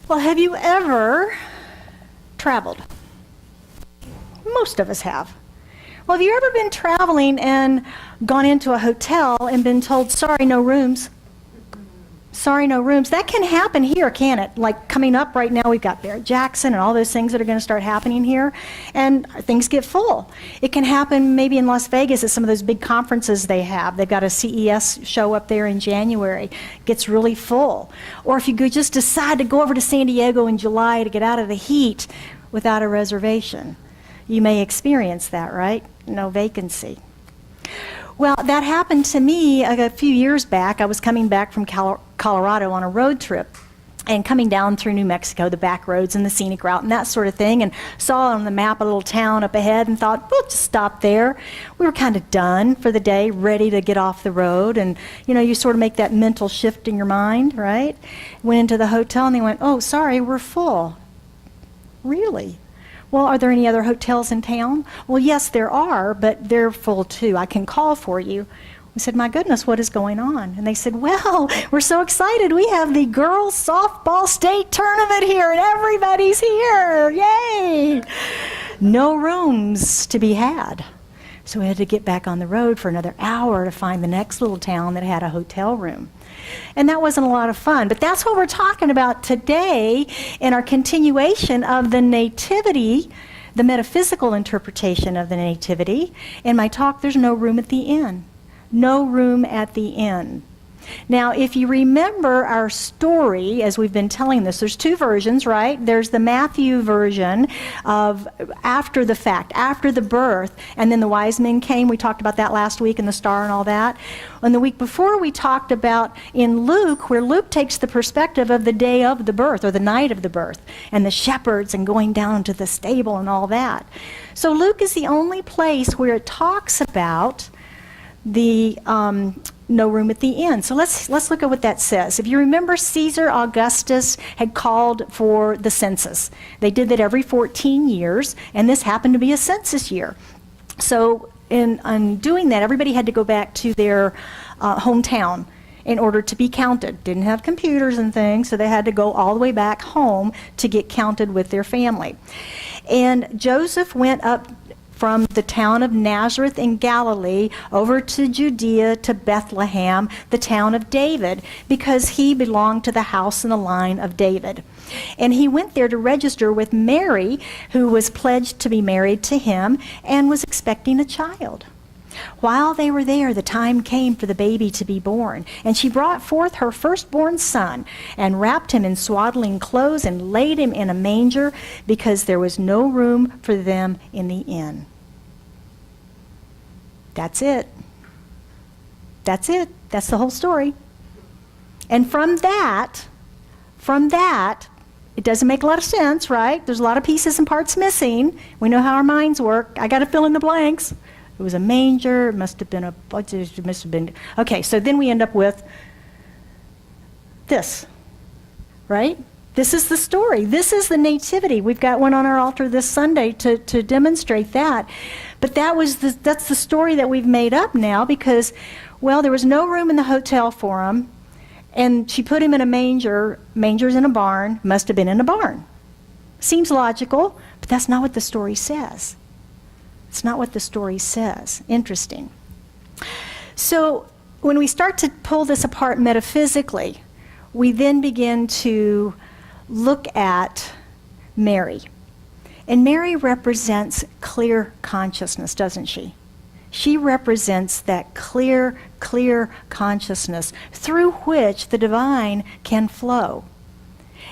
Well, have you ever traveled? Most of us have. Well, have you ever been traveling and gone into a hotel and been told, sorry, no rooms? Sorry, no rooms. That can happen here, can it? Like coming up right now, we've got Barrett Jackson and all those things that are going to start happening here, and things get full. It can happen maybe in Las Vegas at some of those big conferences they have. They've got a CES show up there in January. It gets really full. Or if you could just decide to go over to San Diego in July to get out of the heat without a reservation. You may experience that, right? No vacancy. Well, that happened to me a few years back. I was coming back from Colorado on a road trip and coming down through New Mexico, the back roads and the scenic route and that sort of thing, and saw on the map a little town up ahead and thought, we'll just stop there. We were kind of done for the day, ready to get off the road, and you sort of make that mental shift in your mind, right? Went into the hotel and they went, oh, sorry, we're full. Really? Well, are there any other hotels in town? Well, yes, there are, but they're full too. I can call for you. We said, my goodness, what is going on? And they said, well, we're so excited. We have the girls softball state tournament here, and everybody's here. Yay! No rooms to be had. So we had to get back on the road for another hour to find the next little town that had a hotel room. And that wasn't a lot of fun, but that's what we're talking about today in our continuation of the Nativity, the metaphysical interpretation of the Nativity. In my talk, there's no room at the inn. No room at the inn. Now, if you remember our story, as we've been telling this, there's two versions, right? There's the Matthew version of after the fact, after the birth, and then the wise men came. We talked about that last week, and the star and all that. And the week before, we talked about in Luke, where Luke takes the perspective of the day of the birth, or the night of the birth, and the shepherds, and going down to the stable and all that. So Luke is the only place where it talks about the no room at the inn. So let's look at what that says. If you remember, Caesar Augustus had called for the census. They did that every 14 years, and this happened to be a census year. So in doing that, everybody had to go back to their hometown in order to be counted. Didn't have computers and things, so they had to go all the way back home to get counted with their family. And Joseph went up from the town of Nazareth in Galilee over to Judea to Bethlehem, the town of David, because he belonged to the house and the line of David. And he went there to register with Mary, who was pledged to be married to him and was expecting a child. While they were there, the time came for the baby to be born, and she brought forth her firstborn son and wrapped him in swaddling clothes and laid him in a manger because there was no room for them in the inn. That's it. That's it. That's the whole story. And from that, it doesn't make a lot of sense, right? There's a lot of pieces and parts missing. We know how our minds work. I got to fill in the blanks. It was a manger. It must have been okay, so then we end up with this, right? This is the story. This is the Nativity. We've got one on our altar this Sunday to demonstrate that. But that's the story that we've made up now because, well, there was no room in the hotel for him, and she put him in a manger. Manger's in a barn. Must have been in a barn. Seems logical, but that's not what the story says. It's not what the story says. Interesting. So when we start to pull this apart metaphysically, we then begin to look at Mary. And Mary represents clear consciousness, doesn't she? She represents that clear consciousness through which the divine can flow.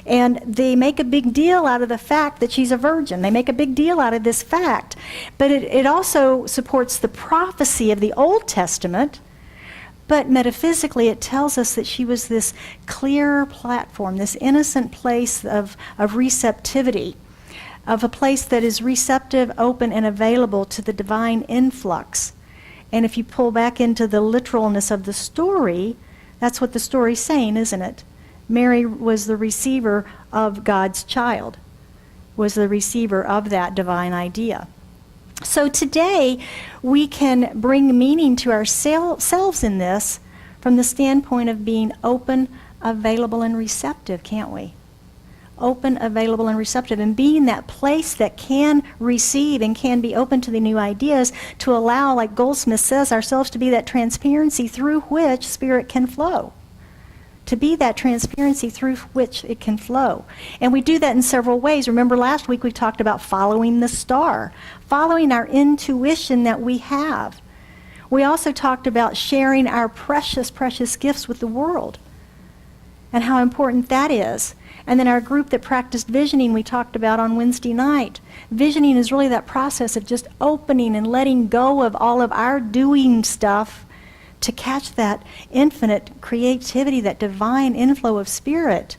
And they make a big deal out of the fact that she's a virgin. They make a big deal out of this fact. But it also supports the prophecy of the Old Testament. But metaphysically, it tells us that she was this clear platform, this innocent place of receptivity, of a place that is receptive, open, and available to the divine influx. And if you pull back into the literalness of the story, that's what the story's saying, isn't it? Mary was the receiver of God's child, was the receiver of that divine idea. So today, we can bring meaning to ourselves in this from the standpoint of being open, available, and receptive, can't we? Open, available, and receptive, and being that place that can receive and can be open to the new ideas, to allow, like Goldsmith says, ourselves to be that transparency through which Spirit can flow. To be that transparency through which it can flow. And we do that in several ways. Remember last week we talked about following the star, following our intuition that we have. We also talked about sharing our precious, precious gifts with the world and how important that is. And then our group that practiced visioning we talked about on Wednesday night. Visioning is really that process of just opening and letting go of all of our doing stuff to catch that infinite creativity, that divine inflow of Spirit,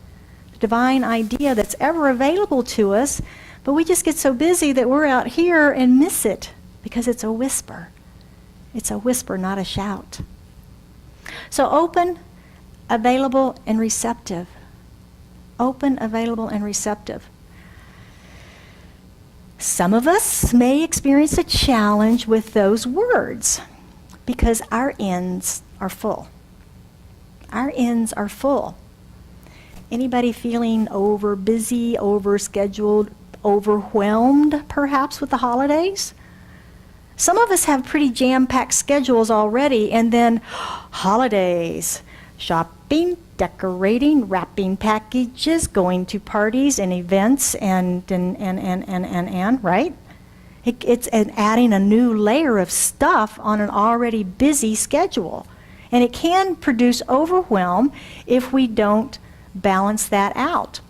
the divine idea that's ever available to us, but we just get so busy that we're out here and miss it because it's a whisper. It's a whisper, not a shout. So open, available, and receptive. Open, available, and receptive. Some of us may experience a challenge with those words because our ends are full. Our ends are full. Anybody feeling over busy, over scheduled, overwhelmed perhaps with the holidays? Some of us have pretty jam-packed schedules already, and then holidays, shopping, decorating, wrapping packages, going to parties and events, and right? It's adding a new layer of stuff on an already busy schedule. And it can produce overwhelm if we don't balance that out.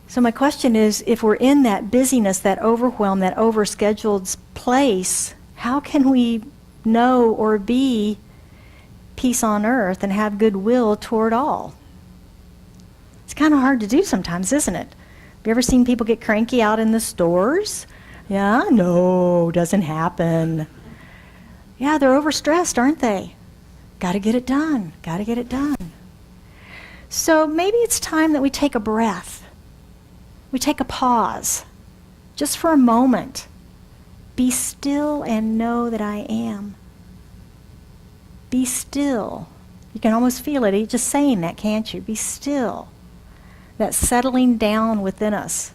So my question is, if we're in that busyness, that overwhelm, that overscheduled place, how can we know or be peace on earth and have goodwill toward all? It's kind of hard to do sometimes, isn't it? Have you ever seen people get cranky out in the stores? Yeah, no, doesn't happen. Yeah, they're overstressed, aren't they? Got to get it done. Got to get it done. So maybe it's time that we take a breath. We take a pause, just for a moment. Be still and know that I am. Be still. You can almost feel it. Just saying that, can't you? Be still. That settling down within us.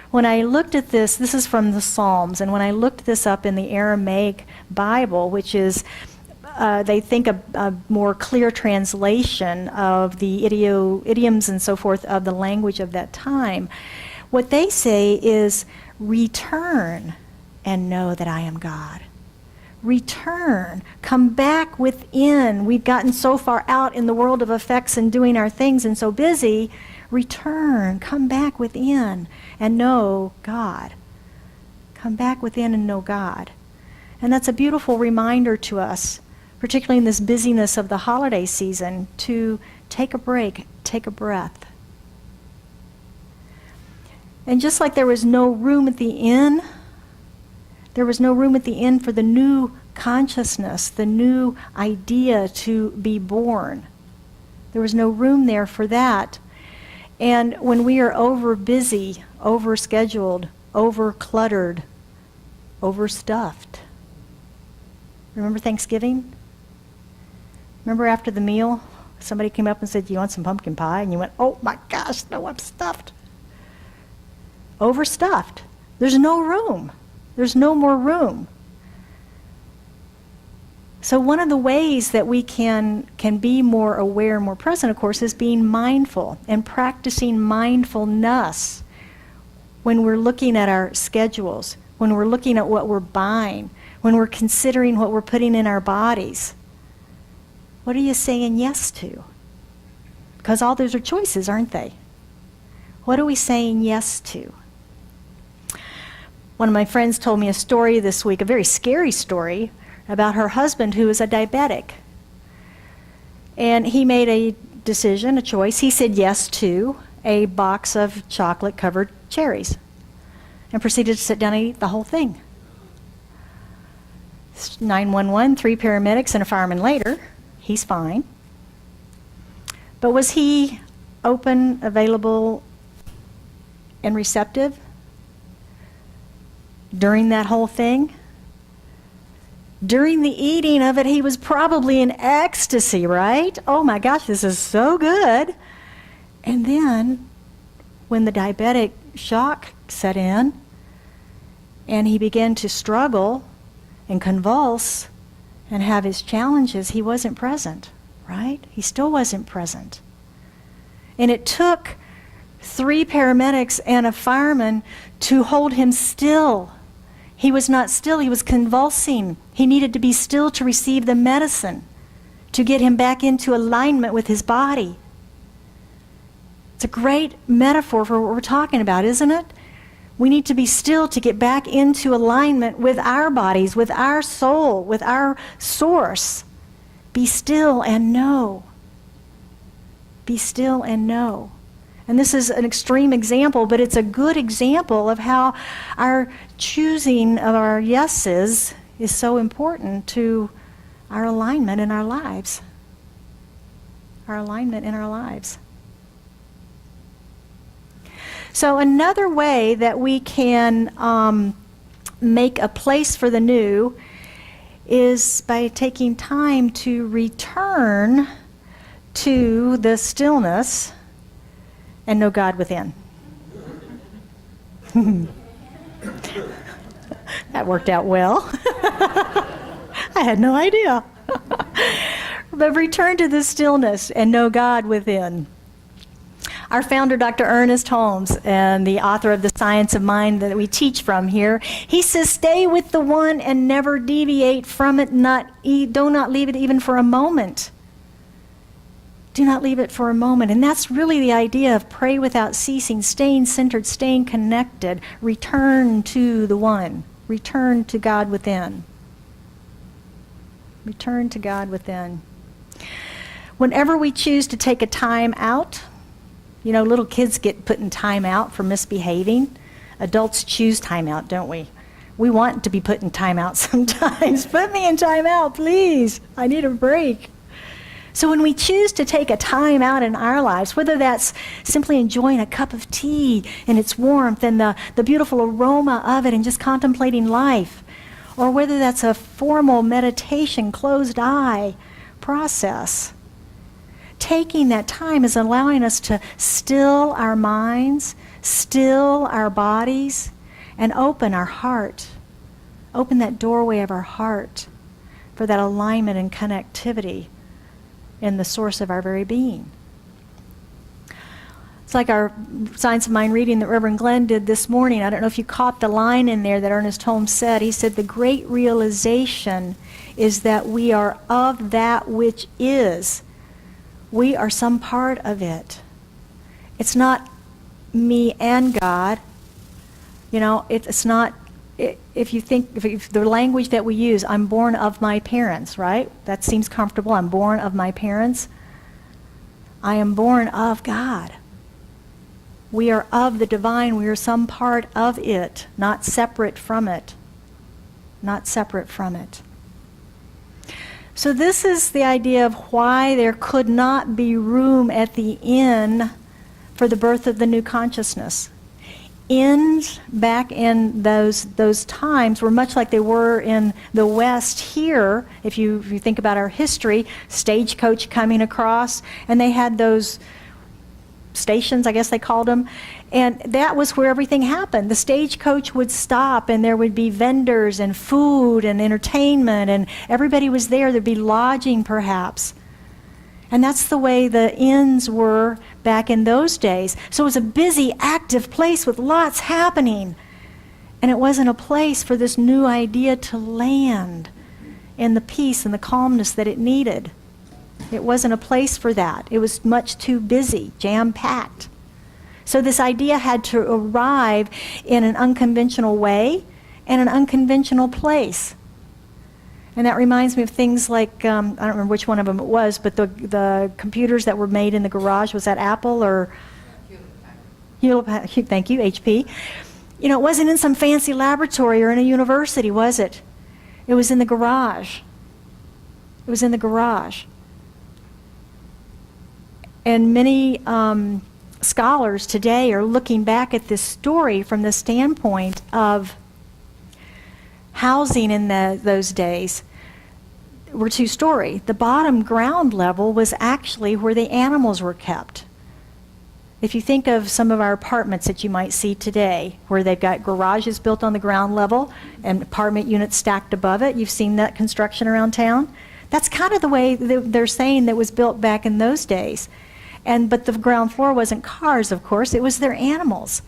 When I looked at this is from the Psalms, and when I looked this up in the Aramaic Bible, which is, they think a more clear translation of the idioms and so forth of the language of that time, what they say is, return and know that I am God. Return, come back within. We've gotten so far out in the world of effects and doing our things and so busy. Return, come back within and know God. Come back within and know God. And that's a beautiful reminder to us, particularly in this busyness of the holiday season, to take a break, take a breath. And just like there was no room at the inn, there was no room at the end for the new consciousness, the new idea to be born. There was no room there for that. And when we are over busy, over scheduled, over cluttered, overstuffed. Remember Thanksgiving? Remember after the meal, somebody came up and said, "Do you want some pumpkin pie?" And you went, "Oh my gosh, no, I'm stuffed." Overstuffed. There's no room. There's no more room. So one of the ways that we can be more aware, more present, of course, is being mindful and practicing mindfulness when we're looking at our schedules, when we're looking at what we're buying, when we're considering what we're putting in our bodies. What are you saying yes to? Because all those are choices, aren't they? What are we saying yes to? One of my friends told me a story this week, a very scary story, about her husband who is a diabetic. And he made a decision, a choice. He said yes to a box of chocolate-covered cherries and proceeded to sit down and eat the whole thing. 911, 3 paramedics, and a fireman later. He's fine. But was he open, available, and receptive during that whole thing? During the eating of it, he was probably in ecstasy, right? Oh my gosh, this is so good. And then, when the diabetic shock set in, and he began to struggle and convulse and have his challenges, he wasn't present, right? He still wasn't present. And it took 3 paramedics and a fireman to hold him still. He was not still, he was convulsing. He needed to be still to receive the medicine, to get him back into alignment with his body. It's a great metaphor for what we're talking about, isn't it? We need to be still to get back into alignment with our bodies, with our soul, with our source. Be still and know. Be still and know. And this is an extreme example, but it's a good example of how our choosing of our yeses is so important to our alignment in our lives. Our alignment in our lives. So another way that we can make a place for the new is by taking time to return to the stillness and know God within. That worked out well. I had no idea. But return to the stillness and know God within. Our founder, Dr. Ernest Holmes, and the author of The Science of Mind that we teach from here, he says, stay with the one and never deviate from it. Do not leave it even for a moment. Do not leave it for a moment. And that's really the idea of pray without ceasing, staying centered, staying connected. Return to the one. Return to God within. Return to God within. Whenever we choose to take a time out, you know, little kids get put in time out for misbehaving. Adults choose time out, don't we? We want to be put in time out sometimes. Put me in time out, please. I need a break. So when we choose to take a time out in our lives, whether that's simply enjoying a cup of tea and its warmth and the beautiful aroma of it and just contemplating life, or whether that's a formal meditation, closed eye process, taking that time is allowing us to still our minds, still our bodies, and open our heart. Open that doorway of our heart for that alignment and connectivity in the source of our very being. It's like our Science of Mind reading that Reverend Glenn did this morning. I don't know if you caught the line in there that Ernest Holmes said. He said, the great realization is that we are of that which is. We are some part of it. It's not me and God. You know, it's not, if the language that we use, I'm born of my parents, right? That seems comfortable. I'm born of my parents. I am born of God. We are of the divine. We are some part of it, not separate from it. Not separate from it. So this is the idea of why there could not be room at the inn for the birth of the new consciousness. Inns back in those times were much like they were in the West here. If you think about our history, stagecoach coming across, and they had those stations, I guess they called them, and that was where everything happened. The stagecoach would stop, and there would be vendors and food and entertainment, and everybody was there. There'd be lodging, perhaps. And that's the way the inns were back in those days. So it was a busy, active place with lots happening. And it wasn't a place for this new idea to land in the peace and the calmness that it needed. It wasn't a place for that. It was much too busy, jam-packed. So this idea had to arrive in an unconventional way and an unconventional place. And that reminds me of things like, I don't remember which one of them it was, but the computers that were made in the garage, was that Apple or? Hewlett, thank you, HP. You know, it wasn't in some fancy laboratory or in a university, was it? It was in the garage. It was in the garage. And many scholars today are looking back at this story from the standpoint of housing in those days were two-story. The bottom ground level was actually where the animals were kept. If you think of some of our apartments that you might see today, where they've got garages built on the ground level and apartment units stacked above it, you've seen that construction around town? That's kind of the way they're saying that was built back in those days. But the ground floor wasn't cars, of course, it was their animals.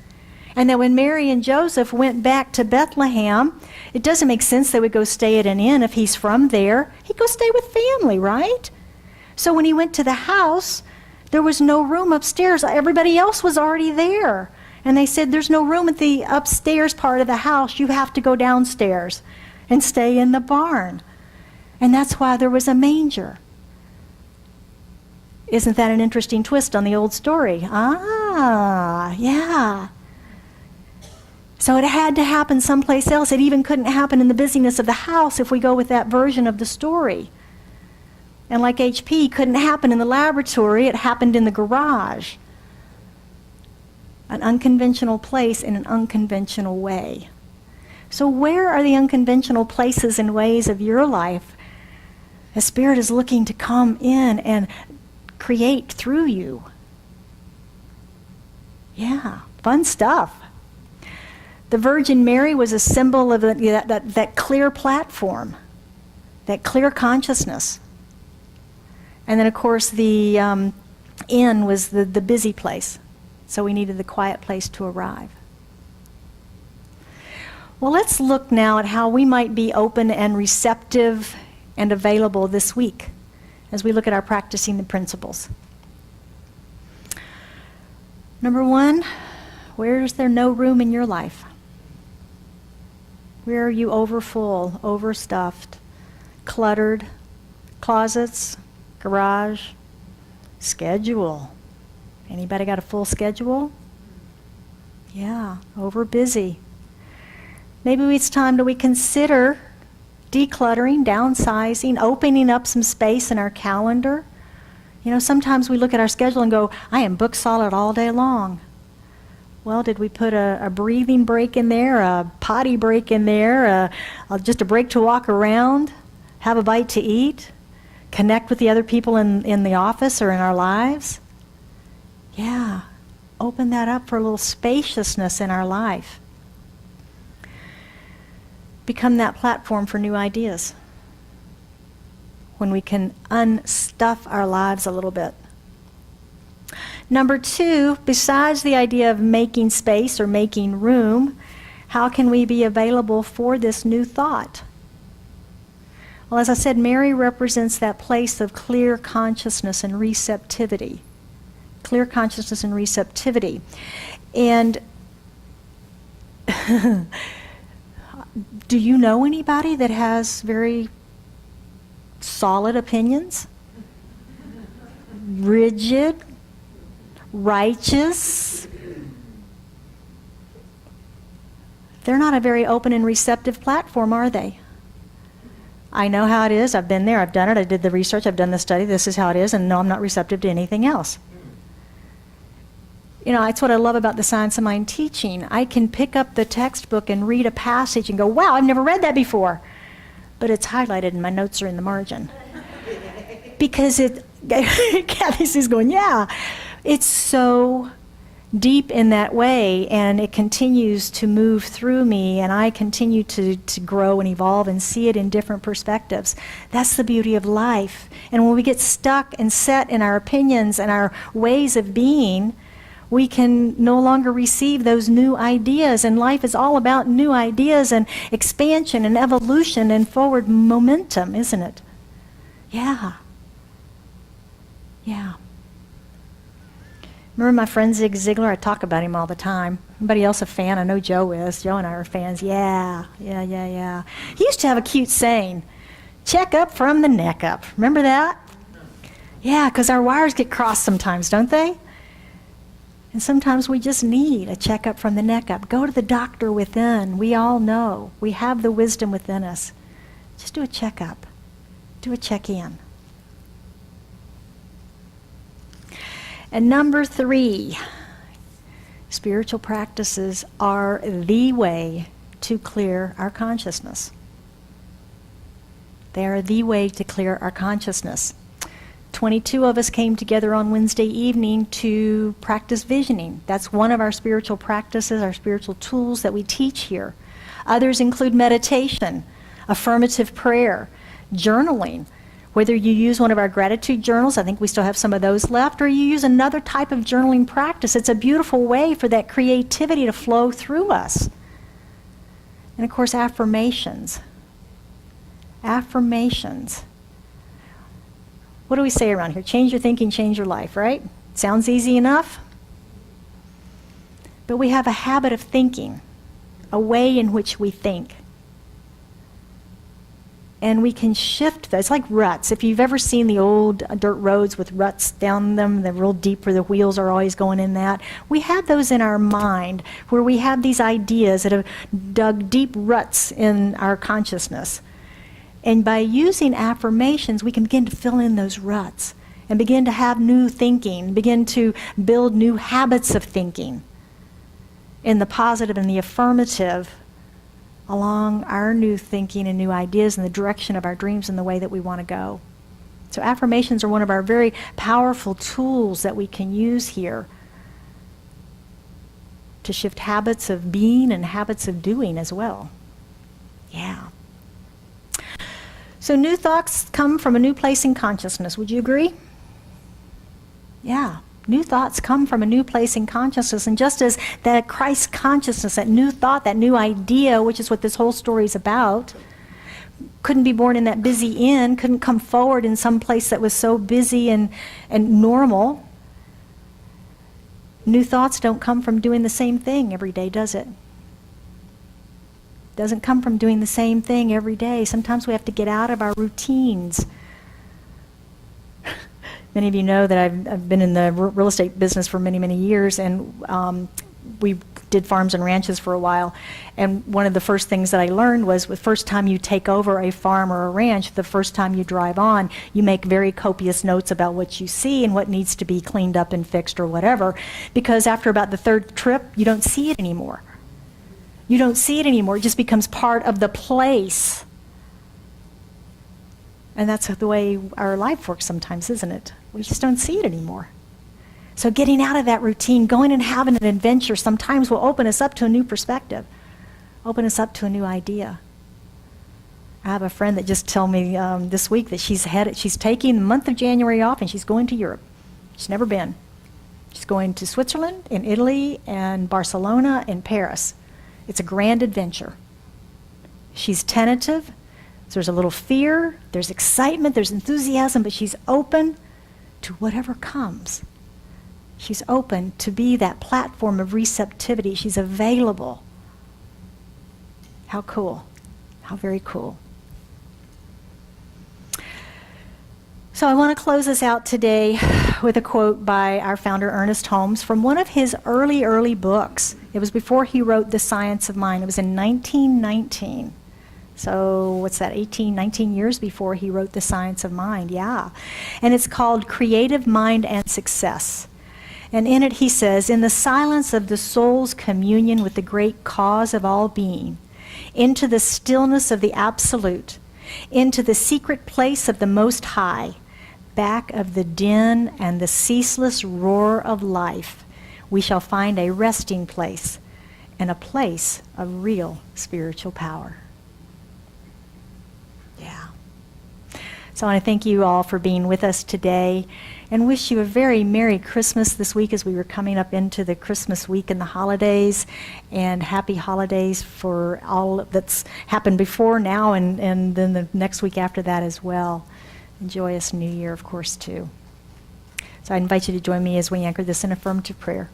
And that when Mary and Joseph went back to Bethlehem, it doesn't make sense they would go stay at an inn if he's from there. He'd go stay with family, right? So when he went to the house, there was no room upstairs. Everybody else was already there. And they said, there's no room at the upstairs part of the house. You have to go downstairs and stay in the barn. And that's why there was a manger. Isn't that an interesting twist on the old story? Ah, yeah. So it had to happen someplace else. It even couldn't happen in the busyness of the house if we go with that version of the story. And like HP, couldn't happen in the laboratory, it happened in the garage. An unconventional place in an unconventional way. So where are the unconventional places and ways of your life? The Spirit is looking to come in and create through you. Yeah, fun stuff. The Virgin Mary was a symbol of that clear platform, that clear consciousness. And then, of course, the inn was the busy place. So we needed the quiet place to arrive. Well, let's look now at how we might be open and receptive and available this week as we look at our practicing the principles. Number one, where is there no room in your life? Where are you overfull, overstuffed, cluttered, closets, garage, schedule? Anybody got a full schedule? Yeah, over busy. Maybe it's time that we consider decluttering, downsizing, opening up some space in our calendar. You know, sometimes we look at our schedule and go, I am booked solid all day long. Well, did we put a breathing break in there, a potty break in there, just a break to walk around, have a bite to eat, connect with the other people in the office or in our lives? Yeah, open that up for a little spaciousness in our life. Become that platform for new ideas. When we can unstuff our lives a little bit. Number two, besides the idea of making space or making room, how can we be available for this new thought? Well, as I said, Mary represents that place of clear consciousness and receptivity. Clear consciousness and receptivity. And do you know anybody that has very solid opinions? Rigid? Righteous? They're not a very open and receptive platform, are they? I know how it is. I've been there. I've done it. I did the research. I've done the study. This is how it is. And no, I'm not receptive to anything else. You know, that's what I love about the Science of Mind teaching. I can pick up the textbook and read a passage and go, wow, I've never read that before. But it's highlighted and my notes are in the margin. Because Kathy's going, yeah. It's so deep in that way, and it continues to move through me, and I continue to grow and evolve and see it in different perspectives. That's the beauty of life. And when we get stuck and set in our opinions and our ways of being, we can no longer receive those new ideas, and life is all about new ideas and expansion and evolution and forward momentum, isn't it? Yeah. Yeah. Remember my friend Zig Ziglar? I talk about him all the time. Anybody else a fan? I know Joe is. Joe and I are fans. Yeah. He used to have a cute saying, check up from the neck up. Remember that? Yeah, because our wires get crossed sometimes, don't they? And sometimes we just need a checkup from the neck up. Go to the doctor within. We all know. We have the wisdom within us. Just do a checkup. Do a check-in. And number 3, spiritual practices are the way to clear our consciousness. They are the way to clear our consciousness. 22 of us came together on Wednesday evening to practice visioning. That's one of our spiritual practices, our spiritual tools that we teach here. Others include meditation, affirmative prayer, journaling. Whether you use one of our gratitude journals, I think we still have some of those left, or you use another type of journaling practice, it's a beautiful way for that creativity to flow through us. And of course, affirmations. Affirmations. What do we say around here? Change your thinking, change your life, right? Sounds easy enough? But we have a habit of thinking, a way in which we think. And we can shift those. It's like ruts. If you've ever seen the old dirt roads with ruts down them, they're real deep where the wheels are always going in that. We have those in our mind where we have these ideas that have dug deep ruts in our consciousness. And by using affirmations, we can begin to fill in those ruts and begin to have new thinking, begin to build new habits of thinking in the positive and the affirmative along our new thinking and new ideas in the direction of our dreams and the way that we want to go. So affirmations are one of our very powerful tools that we can use here to shift habits of being and habits of doing as well. Yeah. So new thoughts come from a new place in consciousness. Would you agree? Yeah. New thoughts come from a new place in consciousness. And just as that Christ consciousness, that new thought, that new idea, which is what this whole story is about, couldn't be born in that busy inn, couldn't come forward in some place that was so busy and normal. New thoughts don't come from doing the same thing every day, does it? Doesn't come from doing the same thing every day. Sometimes we have to get out of our routines. Many of you know that I've been in the real estate business for many, many years, and we did farms and ranches for a while. And one of the first things that I learned was the first time you take over a farm or a ranch, the first time you drive on, you make very copious notes about what you see and what needs to be cleaned up and fixed or whatever, because after about the third trip, you don't see it anymore. You don't see it anymore. It just becomes part of the place. And that's the way our life works sometimes, isn't it? We just don't see it anymore. So getting out of that routine, going and having an adventure sometimes will open us up to a new perspective, open us up to a new idea. I have a friend that just told me this week that she's taking the month of January off and she's going to Europe. She's never been. She's going to Switzerland and Italy and Barcelona and Paris. It's a grand adventure. She's tentative. There's a little fear, there's excitement, there's enthusiasm, but she's open to whatever comes. She's open to be that platform of receptivity. She's available. How cool. How very cool. So I want to close us out today with a quote by our founder, Ernest Holmes, from one of his early books. It was before he wrote The Science of Mind. It was in 1919. So what's that, 19 years before he wrote The Science of Mind, yeah. And it's called Creative Mind and Success. And in it he says, in the silence of the soul's communion with the great cause of all being, into the stillness of the absolute, into the secret place of the Most High, back of the din and the ceaseless roar of life, we shall find a resting place and a place of real spiritual power. Yeah. So I want to thank you all for being with us today and wish you a very Merry Christmas this week as we were coming up into the Christmas week and the holidays, and happy holidays for all that's happened before now and then the next week after that as well. And joyous New Year, of course, too. So I invite you to join me as we anchor this in affirmative prayer.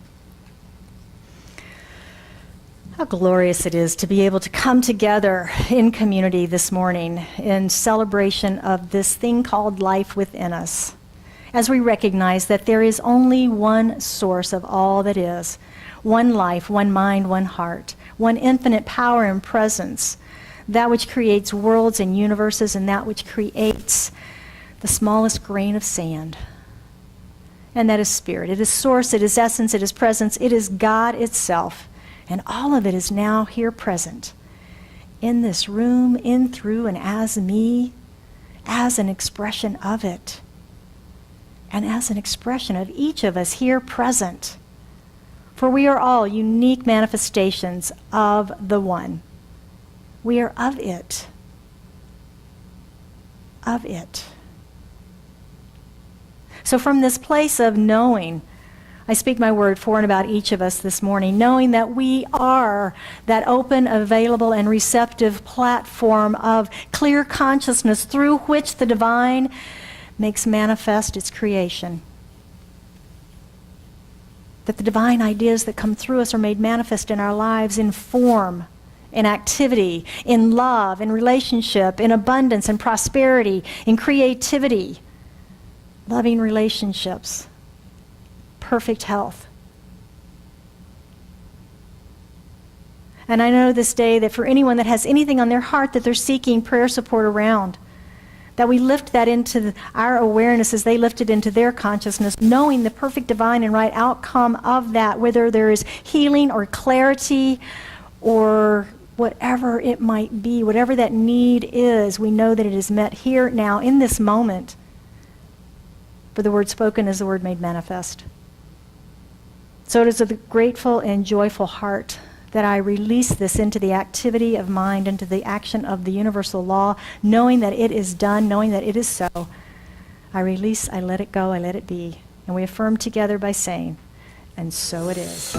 How glorious it is to be able to come together in community this morning in celebration of this thing called life within us, as we recognize that there is only one source of all that is, one life, one mind, one heart, one infinite power and presence, that which creates worlds and universes and that which creates the smallest grain of sand. And that is spirit. It is source, it is essence, it is presence, it is God itself. And all of it is now here present in this room, in, through, and as me, as an expression of it. and as an expression of each of us here present. For we are all unique manifestations of the One. We are of it. Of it. So from this place of knowing, I speak my word for and about each of us this morning, knowing that we are that open, available, and receptive platform of clear consciousness through which the divine makes manifest its creation. That the divine ideas that come through us are made manifest in our lives in form, in activity, in love, in relationship, in abundance, in prosperity, in creativity, loving relationships, perfect health. And I know this day that for anyone that has anything on their heart that they're seeking prayer support around, that we lift that into our awareness as they lift it into their consciousness, knowing the perfect divine and right outcome of that, whether there is healing or clarity or whatever it might be, whatever that need is, we know that it is met here, now, in this moment. For the word spoken is the word made manifest. So it is with a grateful and joyful heart that I release this into the activity of mind, into the action of the universal law, knowing that it is done, knowing that it is so. I release, I let it go, I let it be. And we affirm together by saying, and so it is.